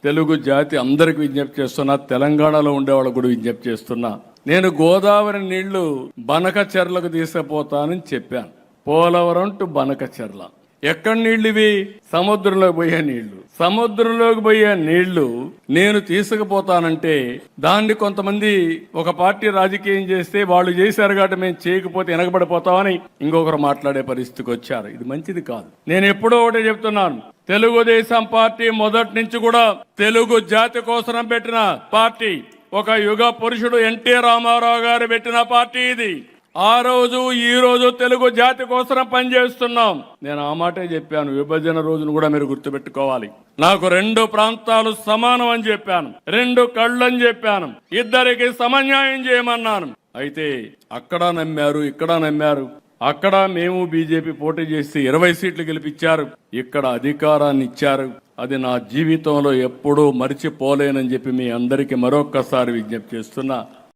తెలుగు జాతి అందరికి విజ్ఞప్తి చేస్తున్నా, తెలంగాణలో ఉండేవాళ్ళకు కూడా విజ్ఞప్తి చేస్తున్నా. నేను గోదావరి నీళ్లు బనకచెర్లకు తీసుకుపోతానని చెప్పాను. పోలవరం టు బనకచెర్ల. ఎక్కడ నీళ్లు ఇవి? సముద్రంలోకి పోయే నీళ్లు. సముద్రంలోకి పోయే నీళ్లు నేను తీసుకుపోతానంటే దాన్ని కొంతమంది ఒక పార్టీ రాజకీయం చేస్తే వాళ్ళు చేశారు కాబట్టి మేము చేయకపోతే వెనకబడిపోతామని ఇంకొకరు మాట్లాడే పరిస్థితికి వచ్చారు. ఇది మంచిది కాదు. నేను ఎప్పుడో ఒకటే చెప్తున్నాను, తెలుగుదేశం పార్టీ మొదటి నుంచి కూడా తెలుగు జాతి కోసం పెట్టిన పార్టీ. ఒక యుగ పురుషుడు ఎన్టీ రామారావు గారు పెట్టిన పార్టీ ఇది. ఆ రోజు ఈ రోజు తెలుగు జాతి కోసం పనిచేస్తున్నాం. నేను ఆ మాటే చెప్పాను. విభజన రోజును కూడా మీరు గుర్తుపెట్టుకోవాలి. నాకు 2 ప్రాంతాలు సమానం అని చెప్పాను, 2 కళ్ళు అని చెప్పాను, ఇద్దరికి సమన్యాయం చేయమన్నాను. అయితే అక్కడ నమ్మారు, ఇక్కడ నమ్మారు. అక్కడ మేము బీజేపీ పోటీ చేసి 20 సీట్లు గెలిపించారు, ఇక్కడ అధికారాన్ని ఇచ్చారు. అది నా జీవితంలో ఎప్పుడూ మర్చిపోలేనని చెప్పి మీ అందరికీ మరొక్కసారి విజ్ఞప్తి చేస్తున్నా.